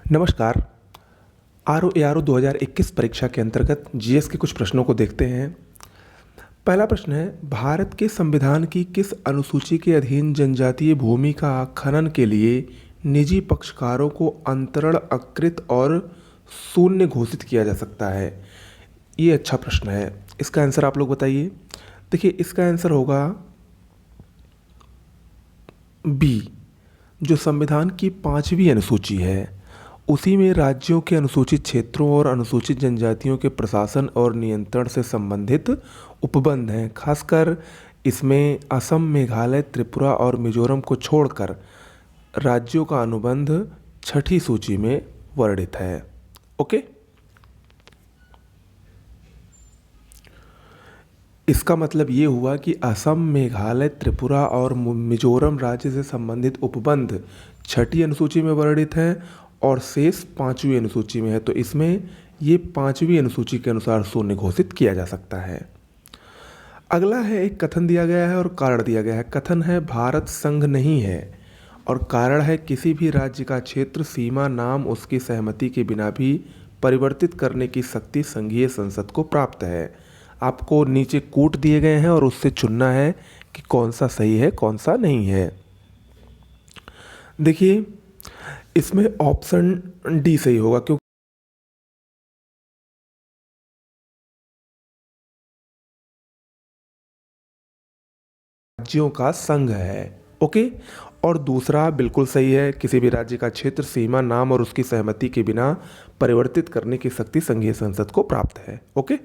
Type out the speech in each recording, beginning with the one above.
नमस्कार। RO-ARO 2021 परीक्षा के अंतर्गत जीएस के कुछ प्रश्नों को देखते हैं। पहला प्रश्न है, भारत के संविधान की किस अनुसूची के अधीन जनजातीय भूमि का खनन के लिए निजी पक्षकारों को अंतरण अकृत और शून्य घोषित किया जा सकता है? ये अच्छा प्रश्न है। इसका आंसर आप लोग बताइए। देखिए, इसका आंसर होगा बी। जो संविधान की 5वीं अनुसूची है उसी में राज्यों के अनुसूचित क्षेत्रों और अनुसूचित जनजातियों के प्रशासन और नियंत्रण से संबंधित उपबंध हैं। खासकर इसमें असम, मेघालय, त्रिपुरा और मिजोरम को छोड़कर राज्यों का अनुबंध 6ठी सूची में वर्णित है। ओके, इसका मतलब ये हुआ कि असम, मेघालय, त्रिपुरा और मिजोरम राज्य से संबंधित उपबंध 6ठी अनुसूची में वर्णित हैं और शेष 5वीं अनुसूची में है। तो इसमें ये 5वीं अनुसूची के अनुसार शून्य घोषित किया जा सकता है। अगला है, एक कथन दिया गया है और कारण दिया गया है। कथन है, भारत संघ नहीं है, और कारण है, किसी भी राज्य का क्षेत्र सीमा नाम उसकी सहमति के बिना भी परिवर्तित करने की शक्ति संघीय संसद को प्राप्त है। आपको नीचे कूट दिए गए हैं और उससे चुनना है कि कौन सा सही है कौन सा नहीं है। देखिए, इसमें ऑप्शन डी सही होगा क्योंकि राज्यों का संघ है। ओके, और दूसरा बिल्कुल सही है, किसी भी राज्य का क्षेत्र सीमा नाम और उसकी सहमति के बिना परिवर्तित करने की शक्ति संघीय संसद को प्राप्त है। ओके,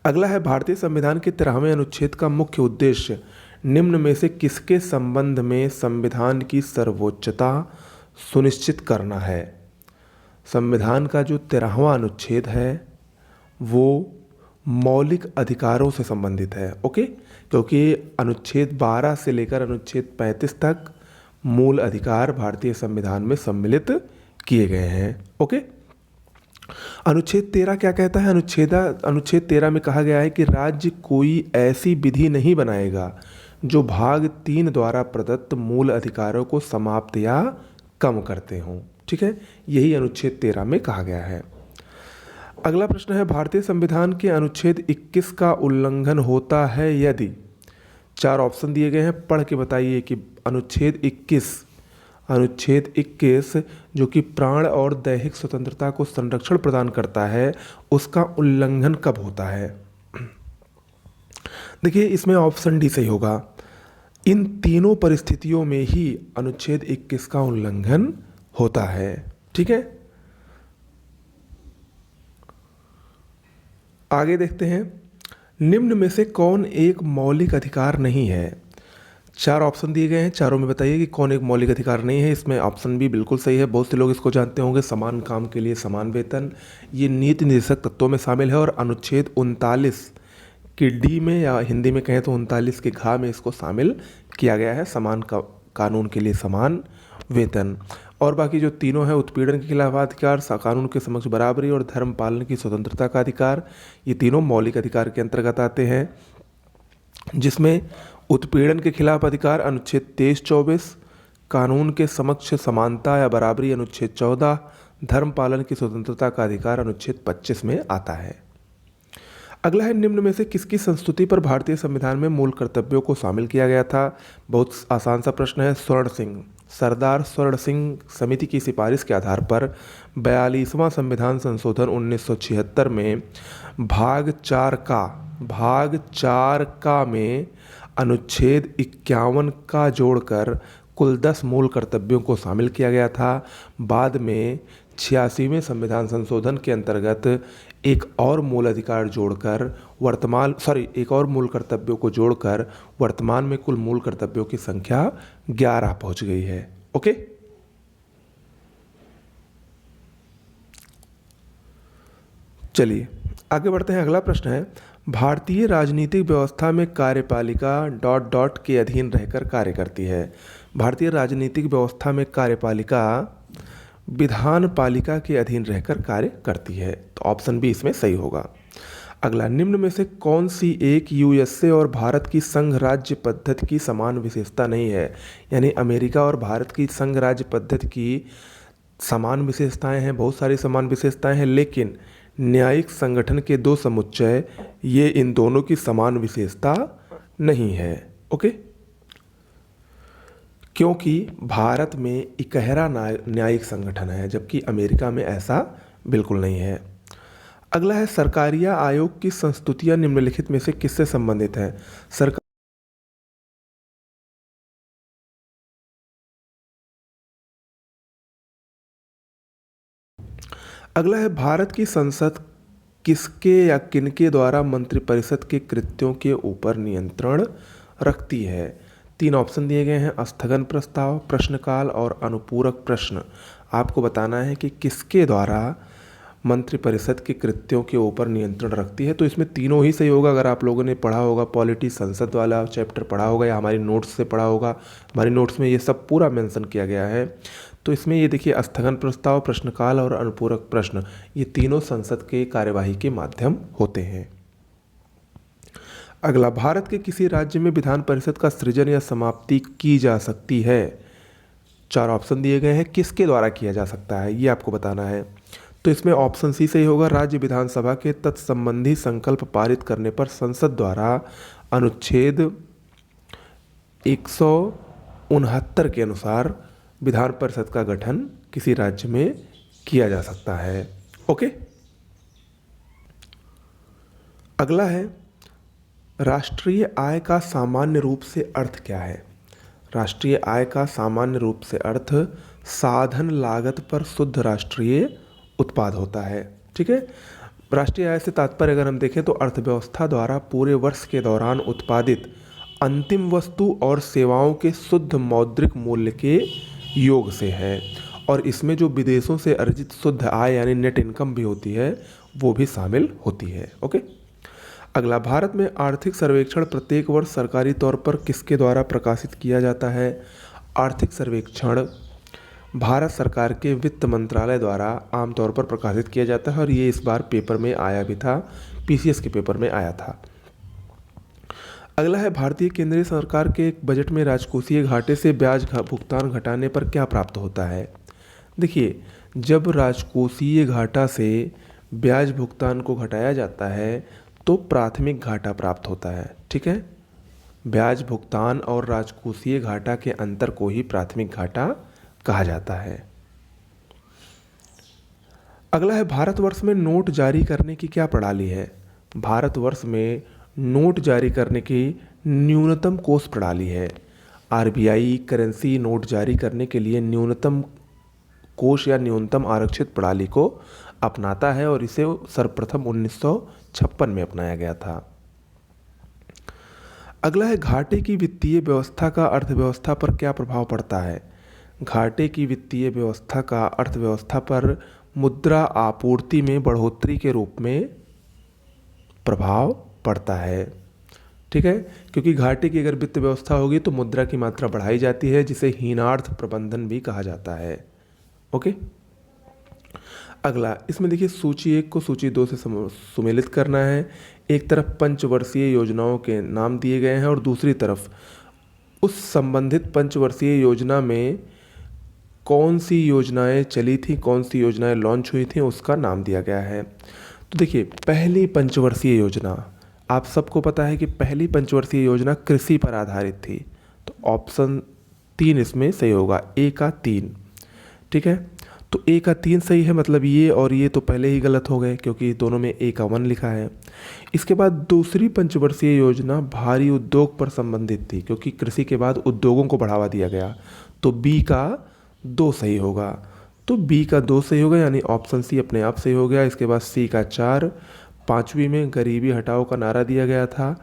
अगला है, भारतीय संविधान के 13वें अनुच्छेद का मुख्य उद्देश्य निम्न में से किसके संबंध में संविधान की सर्वोच्चता सुनिश्चित करना है? संविधान का जो 13वां अनुच्छेद है वो मौलिक अधिकारों से संबंधित है। ओके, क्योंकि अनुच्छेद 12 से लेकर अनुच्छेद 35 तक मूल अधिकार भारतीय संविधान में सम्मिलित किए गए हैं। ओके, अनुच्छेद 13 क्या कहता है? अनुच्छेद 13 में कहा गया है कि राज्य कोई ऐसी विधि नहीं बनाएगा जो भाग 3 द्वारा प्रदत्त मूल अधिकारों को समाप्त या कम करते हों। ठीक है, यही अनुच्छेद 13 में कहा गया है। अगला प्रश्न है, भारतीय संविधान के अनुच्छेद 21 का उल्लंघन होता है यदि। 4 ऑप्शन दिए गए हैं, पढ़ के बताइए कि अनुच्छेद 21 जो कि प्राण और दैहिक स्वतंत्रता को संरक्षण प्रदान करता है, उसका उल्लंघन कब होता है? देखिए, इसमें ऑप्शन डी सही होगा। इन तीनों परिस्थितियों में ही अनुच्छेद 21 का उल्लंघन होता है। ठीक है, आगे देखते हैं, निम्न में से कौन एक मौलिक अधिकार नहीं है? 4 ऑप्शन दिए गए हैं, चारों में बताइए कि कौन एक मौलिक अधिकार नहीं है। इसमें ऑप्शन बी बिल्कुल सही है, बहुत से लोग इसको जानते होंगे, समान काम के लिए समान वेतन। ये नीति निर्देशक तत्वों में शामिल है और अनुच्छेद 39 की डी में, या हिंदी में कहें तो 39 के घ में इसको शामिल किया गया है, समान कानून के लिए समान वेतन। और बाकी जो तीनों है, उत्पीड़न के खिलाफ अधिकार, कानून के समक्ष बराबरी और धर्म पालन की स्वतंत्रता का अधिकार, ये तीनों मौलिक अधिकार के अंतर्गत आते हैं, जिसमें उत्पीड़न के खिलाफ अधिकार अनुच्छेद 23-24, कानून के समक्ष समानता या बराबरी अनुच्छेद 14, धर्म पालन की स्वतंत्रता का अधिकार अनुच्छेद 25 में आता है। अगला है, निम्न में से किसकी संस्तुति पर भारतीय संविधान में मूल कर्तव्यों को शामिल किया गया था? बहुत आसान सा प्रश्न है। स्वर्ण सिंह, सरदार स्वर्ण सिंह समिति की सिफारिश के आधार पर 42वां संविधान संशोधन 1976 में भाग 4 का में अनुच्छेद 51 का जोड़कर कुल 10 मूल कर्तव्यों को शामिल किया गया था। बाद में 86वें संविधान संशोधन के अंतर्गत एक और मूल अधिकार जोड़कर एक और मूल कर्तव्यों को जोड़कर वर्तमान में कुल मूल कर्तव्यों की संख्या 11 पहुंच गई है। ओके, चलिए आगे बढ़ते हैं। अगला प्रश्न है, भारतीय राजनीतिक व्यवस्था में कार्यपालिका ... के अधीन रहकर कार्य करती है। भारतीय राजनीतिक व्यवस्था में कार्यपालिका विधान पालिका के अधीन रहकर कार्य करती है। तो ऑप्शन बी इसमें सही होगा। अगला, निम्न में से कौन सी एक यूएसए और भारत की संघ राज्य पद्धति की समान विशेषता नहीं है? यानी अमेरिका और भारत की संघ राज्य पद्धति की समान विशेषताएं हैं, बहुत सारी समान विशेषताएं हैं, लेकिन न्यायिक संगठन के दो समुच्चय ये इन दोनों की समान विशेषता नहीं है। ओके, क्योंकि भारत में इकहरा न्यायिक संगठन है, जबकि अमेरिका में ऐसा बिल्कुल नहीं है। अगला है, सरकारिया आयोग की संस्तुतियां निम्नलिखित में से किससे संबंधित हैं? सरकार अगला है, भारत की संसद किसके या किनके द्वारा मंत्रिपरिषद के कृत्यों के ऊपर नियंत्रण रखती है? तीन ऑप्शन दिए गए हैं, स्थगन प्रस्ताव, प्रश्नकाल और अनुपूरक प्रश्न। आपको बताना है कि किसके द्वारा मंत्रिपरिषद के कृत्यों के ऊपर नियंत्रण रखती है। तो इसमें तीनों ही सही होगा। अगर आप लोगों ने पढ़ा होगा, पॉलिटी संसद वाला चैप्टर पढ़ा होगा या हमारी नोट्स से पढ़ा होगा, हमारी नोट्स में ये सब पूरा मेंशन किया गया है। तो इसमें ये देखिए, स्थगन प्रस्ताव, प्रश्नकाल और अनुपूरक प्रश्न, ये तीनों संसद के कार्यवाही के माध्यम होते हैं। अगला, भारत के किसी राज्य में विधान परिषद का सृजन या समाप्ति की जा सकती है? चार ऑप्शन दिए गए हैं, किसके द्वारा किया जा सकता है ये आपको बताना है। तो इसमें ऑप्शन सी सही होगा, राज्य विधानसभा के तत्संबंधी संकल्प पारित करने पर संसद द्वारा अनुच्छेद 169 के अनुसार विधान परिषद का गठन किसी राज्य में किया जा सकता है। ओके, अगला है, राष्ट्रीय आय का सामान्य रूप से अर्थ क्या है? राष्ट्रीय आय का सामान्य रूप से अर्थ साधन लागत पर शुद्ध राष्ट्रीय उत्पाद होता है। ठीक है, राष्ट्रीय आय से तात्पर्य अगर हम देखें तो अर्थव्यवस्था द्वारा पूरे वर्ष के दौरान उत्पादित अंतिम वस्तु और सेवाओं के शुद्ध मौद्रिक मूल्य के योग से है, और इसमें जो विदेशों से अर्जित शुद्ध आय यानी नेट इनकम भी होती है वो भी शामिल होती है। ओके, अगला, भारत में आर्थिक सर्वेक्षण प्रत्येक वर्ष सरकारी तौर पर किसके द्वारा प्रकाशित किया जाता है? आर्थिक सर्वेक्षण भारत सरकार के वित्त मंत्रालय द्वारा आमतौर पर प्रकाशित किया जाता है, और ये इस बार पेपर में आया भी था, पीसीएस के पेपर में आया था। अगला है, भारतीय केंद्रीय सरकार के बजट में राजकोषीय घाटे से ब्याज भुगतान घटाने पर क्या प्राप्त होता है? देखिए, जब राजकोषीय घाटा से ब्याज भुगतान को घटाया जाता है तो प्राथमिक घाटा प्राप्त होता है। ठीक है, ब्याज भुगतान और राजकोषीय घाटा के अंतर को ही प्राथमिक घाटा कहा जाता है। अगला है, भारतवर्ष में नोट जारी करने की क्या प्रणाली है? भारतवर्ष में नोट जारी करने की न्यूनतम कोष प्रणाली है। आरबीआई करेंसी नोट जारी करने के लिए न्यूनतम कोष या न्यूनतम आरक्षित प्रणाली को अपनाता है, और इसे सर्वप्रथम 1956 में अपनाया गया था। अगला है, घाटे की वित्तीय व्यवस्था का अर्थव्यवस्था पर क्या प्रभाव पड़ता है? घाटे की वित्तीय व्यवस्था का अर्थव्यवस्था पर मुद्रा आपूर्ति में बढ़ोतरी के रूप में प्रभाव पड़ता है। ठीक है, क्योंकि घाटे की अगर वित्त व्यवस्था होगी तो मुद्रा की मात्रा बढ़ाई जाती है, जिसे हीनार्थ प्रबंधन भी कहा जाता है। ओके, अगला, इसमें देखिए, सूची 1 को सूची 2 से सुमेलित करना है। एक तरफ पंचवर्षीय योजनाओं के नाम दिए गए हैं और दूसरी तरफ उस संबंधित पंचवर्षीय योजना में कौन सी योजनाएं चली थी, कौन सी योजनाएं लॉन्च हुई थी, उसका नाम दिया गया है। तो देखिए, पहली पंचवर्षीय योजना, आप सबको पता है कि पहली पंचवर्षीय योजना कृषि पर आधारित थी, तो ऑप्शन 3 इसमें सही होगा, ए का 3। ठीक है, तो ए का 3 सही है, मतलब ये और ये तो पहले ही गलत हो गए क्योंकि दोनों में ए का 1 लिखा है। इसके बाद दूसरी पंचवर्षीय योजना भारी उद्योग पर संबंधित थी, क्योंकि कृषि के बाद उद्योगों को बढ़ावा दिया गया, तो बी का 2 सही होगा। तो बी का 2 सही होगा, यानी ऑप्शन सी अपने आप सही हो गया। इसके बाद सी का 4, 5वीं में गरीबी हटाओ का नारा दिया गया था।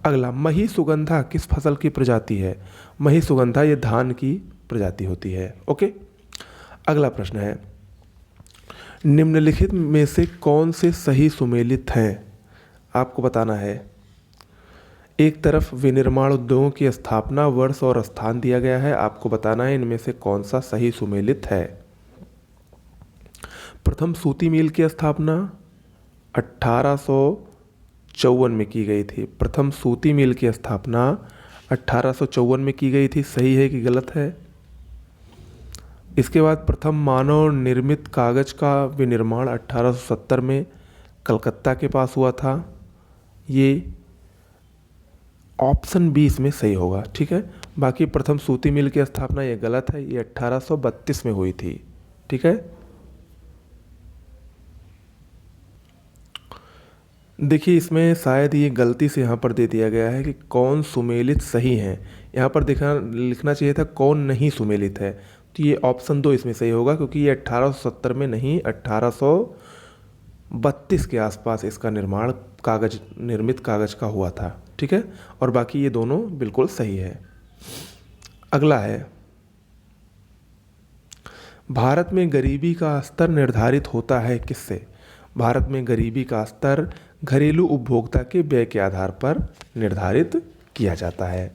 अगला, मही सुगंधा किस फसल की प्रजाति है? मही सुगंधा ये धान की प्रजाति होती है। ओके, अगला प्रश्न है, निम्नलिखित में से कौन से सही सुमेलित हैं? आपको बताना है। एक तरफ विनिर्माण उद्योगों की स्थापना, वर्ष और स्थान दिया गया है, आपको बताना है इनमें से कौन सा सही सुमेलित है। प्रथम सूती मिल की स्थापना 1854 में की गई थी। प्रथम सूती मिल की स्थापना 1854 में की गई थी, सही है कि गलत है? इसके बाद प्रथम मानव निर्मित कागज का विनिर्माण 1870 में कलकत्ता के पास हुआ था। ये ऑप्शन बी इसमें सही होगा, ठीक है। बाकी प्रथम सूती मिल की स्थापना ये गलत है, ये 1832 में हुई थी, ठीक है। देखिए इसमें शायद ये गलती से यहाँ पर दे दिया गया है कि कौन सुमेलित सही है। यहाँ पर लिखना चाहिए था कौन नहीं सुमेलित है। तो ये ऑप्शन 2 इसमें सही होगा, क्योंकि ये 1870 में नहीं 1832 के आसपास इसका निर्माण निर्मित कागज का हुआ था, ठीक है। और बाकी ये दोनों बिल्कुल सही है। अगला है, भारत में गरीबी का स्तर निर्धारित होता है किससे? भारत में गरीबी का स्तर घरेलू उपभोक्ता के व्यय के आधार पर निर्धारित किया जाता है।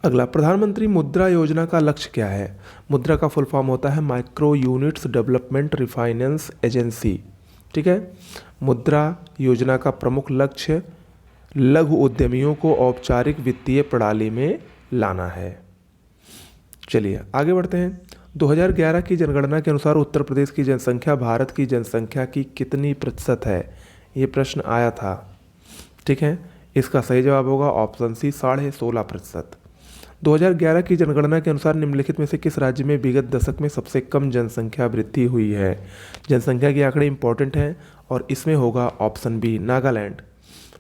अगला, प्रधानमंत्री मुद्रा योजना का लक्ष्य क्या है? मुद्रा का फुल फॉर्म होता है micro units development refinance agency, ठीक है। मुद्रा योजना का प्रमुख लक्ष्य लघु उद्यमियों को औपचारिक वित्तीय प्रणाली में लाना है। चलिए आगे बढ़ते हैं। 2011 की जनगणना के अनुसार उत्तर प्रदेश की जनसंख्या भारत की जनसंख्या की कितनी प्रतिशत है? ये प्रश्न आया था, ठीक है। इसका सही जवाब होगा ऑप्शन सी 16.5%। 2011 की जनगणना के अनुसार निम्नलिखित में से किस राज्य में विगत दशक में सबसे कम जनसंख्या वृद्धि हुई है? जनसंख्या के आंकड़े इंपॉर्टेंट हैं और इसमें होगा ऑप्शन बी नागालैंड।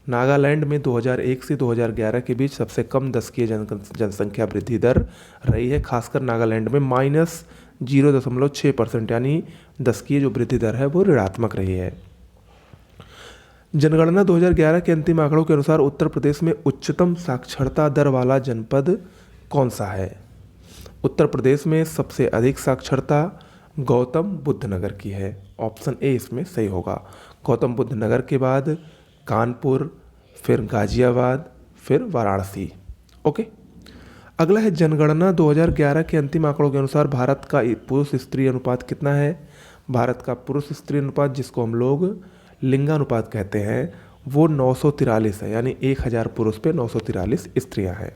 नागालैंड में 2001 से 2011 के बीच सबसे कम दशकीय जनसंख्या वृद्धि दर रही है। खासकर नागालैंड में -0.6%, यानी दशकीय जो वृद्धि दर है वो ऋणात्मक रही है। जनगणना 2011 के अंतिम आंकड़ों के अनुसार उत्तर प्रदेश में उच्चतम साक्षरता दर वाला जनपद कौन सा है? उत्तर प्रदेश में सबसे अधिक साक्षरता गौतम बुद्ध नगर की है। ऑप्शन ए इसमें सही होगा। गौतम बुद्ध नगर के बाद कानपुर, फिर गाजियाबाद, फिर वाराणसी। ओके। अगला है, जनगणना 2011 के अंतिम आंकड़ों के अनुसार भारत का पुरुष स्त्री अनुपात कितना है? भारत का पुरुष स्त्री अनुपात, जिसको हम लोग लिंगानुपात कहते हैं, वो 943 है, यानी 1000 पुरुष पे 943 स्त्रियां हैं।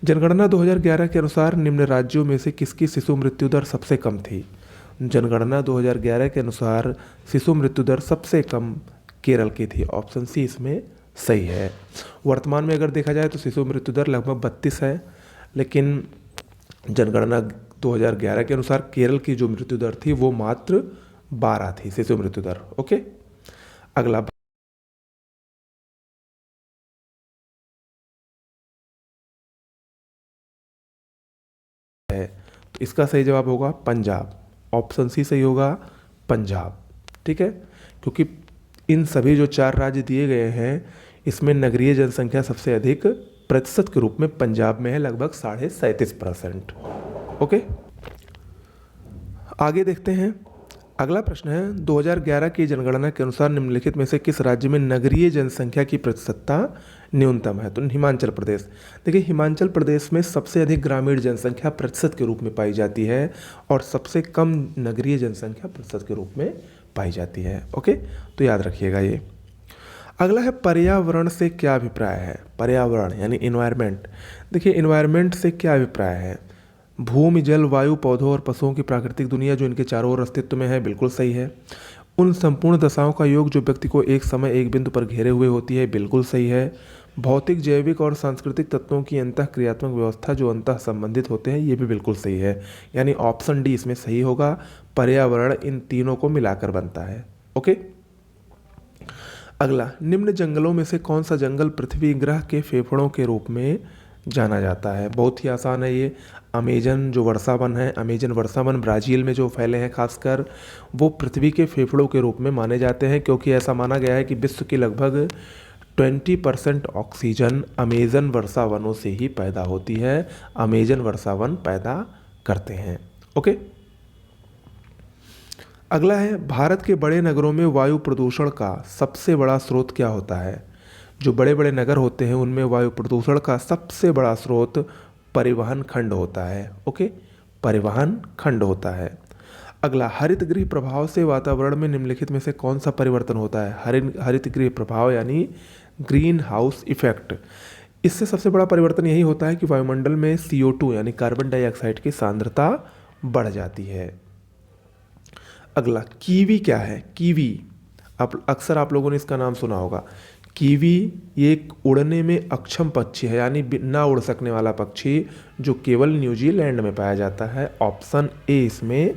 जनगणना 2011 के अनुसार निम्न राज्यों में से किसकी शिशु मृत्यु दर सबसे कम थी? जनगणना 2011 के अनुसार शिशु मृत्यु दर सबसे कम केरल की थी। ऑप्शन सी इसमें सही है। वर्तमान में अगर देखा जाए तो शिशु मृत्यु दर लगभग 32 है, लेकिन जनगणना 2011 के अनुसार केरल की जो मृत्यु दर थी वो मात्र 12 थी शिशु मृत्यु दर। ओके। अगला है, तो इसका सही जवाब होगा पंजाब। ऑप्शन सी सही होगा पंजाब, ठीक है। क्योंकि इन सभी जो 4 राज्य दिए गए हैं, इसमें नगरीय जनसंख्या सबसे अधिक प्रतिशत के रूप में पंजाब में है, लगभग 37.5%। ओके। आगे देखते हैं। अगला प्रश्न है, 2011 की जनगणना के अनुसार निम्नलिखित में से किस राज्य में नगरीय जनसंख्या की प्रतिशतता न्यूनतम है? तो हिमाचल प्रदेश। देखिए हिमाचल प्रदेश में सबसे अधिक ग्रामीण जनसंख्या प्रतिशत के रूप में पाई जाती है और सबसे कम नगरीय जनसंख्या प्रतिशत के रूप में पाई जाती है। ओके, तो याद रखिएगा ये। अगला है, पर्यावरण से क्या अभिप्राय है? पर्यावरण यानी इन्वायरमेंट। देखिए इन्वायरमेंट से क्या अभिप्राय है? भूमि, जल, वायु, पौधों और पशुओं की प्राकृतिक दुनिया जो इनके चारों ओर अस्तित्व में है, बिल्कुल सही है। उन संपूर्ण दशाओं का योग जो व्यक्ति को एक समय एक बिंदु पर घेरे हुए होती है, बिल्कुल सही है। भौतिक, जैविक और सांस्कृतिक तत्वों की अंतः क्रियात्मक व्यवस्था जो अंतः संबंधित होते हैं, ये भी बिल्कुल सही है। यानी ऑप्शन डी इसमें सही होगा। पर्यावरण इन तीनों को मिलाकर बनता है। ओके। अगला, निम्न जंगलों में से कौन सा जंगल पृथ्वी ग्रह के फेफड़ों के रूप में जाना जाता है? बहुत ही आसान है ये। अमेजन जो वर्षा वन है, अमेजन वर्षा वन ब्राज़ील में जो फैले हैं खासकर, वो पृथ्वी के फेफड़ों के रूप में माने जाते हैं, क्योंकि ऐसा माना गया है कि विश्व की लगभग 20% ऑक्सीजन अमेजन वर्षा वनों से ही पैदा होती है। अमेजन वर्षा वन पैदा करते हैं। ओके। अगला है, भारत के बड़े नगरों में वायु प्रदूषण का सबसे बड़ा स्रोत क्या होता है? जो बड़े बड़े नगर होते हैं उनमें वायु प्रदूषण का सबसे बड़ा स्रोत परिवहन खंड होता है। ओके, परिवहन खंड होता है। अगला, हरित गृह प्रभाव से वातावरण में निम्नलिखित में से कौन सा परिवर्तन होता है? हरित गृह प्रभाव यानी ग्रीन हाउस इफेक्ट। इससे सबसे बड़ा परिवर्तन यही होता है कि वायुमंडल में CO2 यानी कार्बन डाइऑक्साइड की सांद्रता बढ़ जाती है। अगला, कीवी क्या है? कीवी अक्सर आप लोगों ने इसका नाम सुना होगा। कीवी ये एक उड़ने में अक्षम पक्षी है, यानी ना उड़ सकने वाला पक्षी, जो केवल न्यूजीलैंड में पाया जाता है। ऑप्शन ए इसमें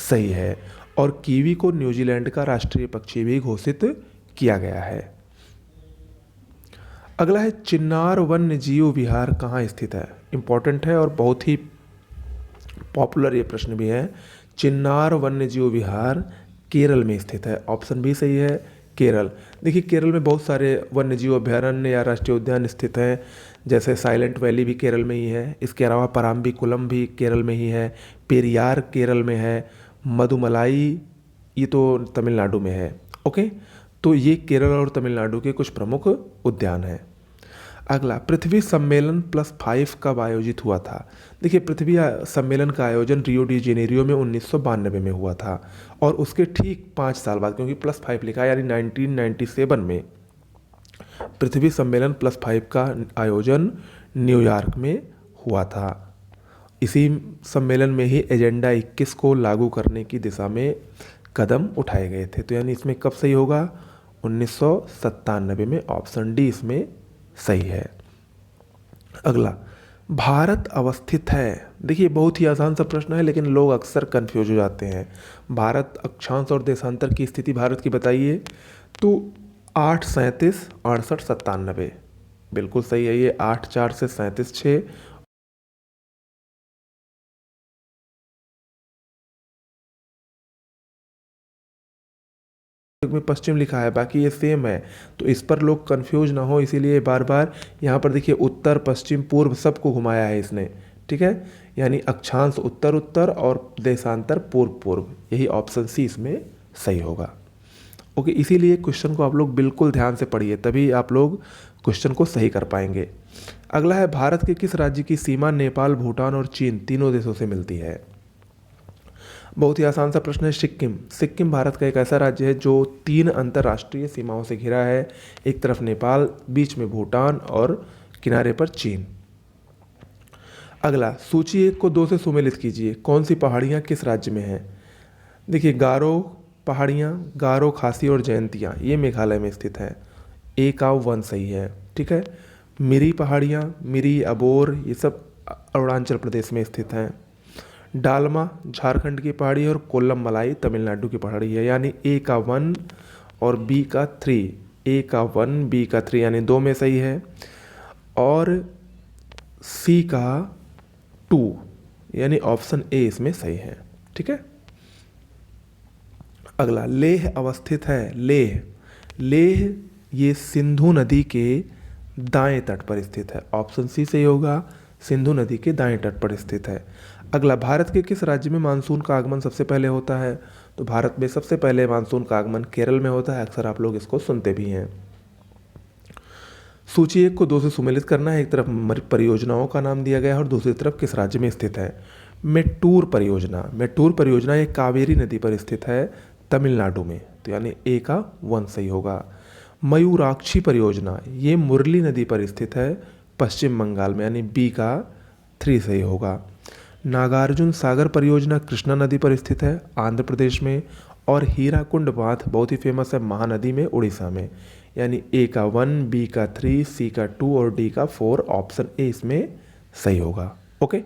सही है, और कीवी को न्यूजीलैंड का राष्ट्रीय पक्षी भी घोषित किया गया है। अगला है, चिन्नार वन्य जीव विहार कहाँ स्थित है? इंपॉर्टेंट है और बहुत ही पॉपुलर ये प्रश्न भी है। चिन्नार वन्य जीव विहार केरल में स्थित है। ऑप्शन बी सही है, केरल। देखिए, केरल में बहुत सारे वन्य जीव अभ्यारण्य या राष्ट्रीय उद्यान स्थित हैं, जैसे साइलेंट वैली भी केरल में ही है। इसके अलावा पराम्बीकुलम भी केरल में ही है, पेरियार केरल में है, मधुमलाई ये तो तमिलनाडु में है। ओके, तो ये केरल और तमिलनाडु के कुछ प्रमुख उद्यान हैं। अगला, पृथ्वी सम्मेलन +5 कब आयोजित हुआ था? देखिए, पृथ्वी सम्मेलन का आयोजन रियो डी जेनेरियो में 1992 में हुआ था, और उसके ठीक 5 साल बाद, क्योंकि +5 लिखा है, यानी 1997 में पृथ्वी सम्मेलन +5 का आयोजन न्यूयॉर्क में हुआ था। इसी सम्मेलन में ही एजेंडा 21 को लागू करने की दिशा में कदम उठाए गए थे। तो यानी इसमें कब सही होगा? 1997 में। ऑप्शन डी इसमें सही है। अगला, भारत अवस्थित है। देखिए, बहुत ही आसान सा प्रश्न है, लेकिन लोग अक्सर कंफ्यूज हो जाते हैं। भारत अक्षांश और देशांतर की स्थिति भारत की बताइए। तो 8, 37, 68, 97 बिल्कुल सही है। ये 8, 4 से 37, 6 में पश्चिम लिखा है, बाकी ये सेम है, तो इस पर लोग कंफ्यूज ना हो, इसीलिए बार बार यहाँ पर देखिए उत्तर, पश्चिम, पूर्व सबको घुमाया है इसने। ठीक है, यानी अक्षांश उत्तर उत्तर और देशांतर पूर्व पूर्व। यही ऑप्शन सी इसमें सही होगा। ओके, इसीलिए क्वेश्चन को आप लोग बिल्कुल ध्यान से पढ़िए, तभी आप लोग क्वेश्चन को सही कर पाएंगे। अगला है, भारत के किस राज्य की सीमा नेपाल, भूटान और चीन तीनों देशों से मिलती है? बहुत ही आसान सा प्रश्न है। सिक्किम। सिक्किम भारत का एक ऐसा राज्य है जो 3 अंतर्राष्ट्रीय सीमाओं से घिरा है। एक तरफ नेपाल, बीच में भूटान और किनारे पर चीन। अगला, सूची 1 को 2 से सुमेलित कीजिए। कौन सी पहाड़ियाँ किस राज्य में हैं? देखिए, गारो पहाड़ियाँ, गारो, खासी और जयंतियाँ ये मेघालय में स्थित हैं। ए का 1 सही है। ठीक है, मिरी पहाड़ियाँ, मिरी, अबोर ये सब अरुणाचल प्रदेश में स्थित हैं। डालमा झारखंड की पहाड़ी और कोल्लम मलाई तमिलनाडु की पहाड़ी है, यानी ए का 1 और बी का 3। ए का 1, बी का 3 यानी 2 में सही है, और सी का 2 यानी ऑप्शन ए इसमें सही है। ठीक है। अगला, लेह अवस्थित है। लेह ये सिंधु नदी के दाएं तट पर स्थित है। ऑप्शन सी सही होगा, सिंधु नदी के दाएं तट पर स्थित है। अगला, भारत के किस राज्य में मानसून का आगमन सबसे पहले होता है? तो भारत में सबसे पहले मानसून का आगमन केरल में होता है। अक्सर आप लोग इसको सुनते भी हैं। सूची 1 को 2 से सुमेलित करना है। एक तरफ परियोजनाओं का नाम दिया गया है और दूसरी तरफ किस राज्य में स्थित है। मेट्टूर परियोजना। मेट्टूर परियोजना ये कावेरी नदी पर स्थित है, तमिलनाडु में, तो यानी ए का 1 सही होगा। मयूराक्षी परियोजना ये मुरली नदी पर स्थित है, पश्चिम बंगाल में, यानी बी का 3 सही होगा। नागार्जुन सागर परियोजना कृष्णा नदी पर स्थित है, आंध्र प्रदेश में, और हीराकुंड बांध बहुत ही फेमस है महानदी में, उड़ीसा में, यानी ए का 1, बी का 3, सी का 2 और डी का 4। ऑप्शन ए इसमें सही होगा। ओके।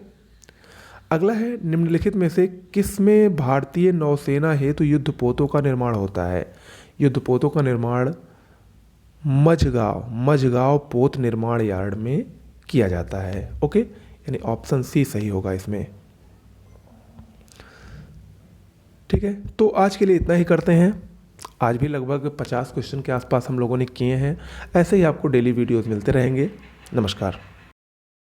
अगला है, निम्नलिखित में से किसमें भारतीय नौसेना हेतु युद्धपोतों का निर्माण होता है? युद्धपोतों का निर्माण मझगांव पोत निर्माण यार्ड में किया जाता है। ओके, यानी ऑप्शन सी सही होगा इसमें। ठीक है, तो आज के लिए इतना ही करते हैं। आज भी लगभग 50 क्वेश्चन के आसपास हम लोगों ने किए हैं। ऐसे ही आपको डेली वीडियोस मिलते रहेंगे। नमस्कार।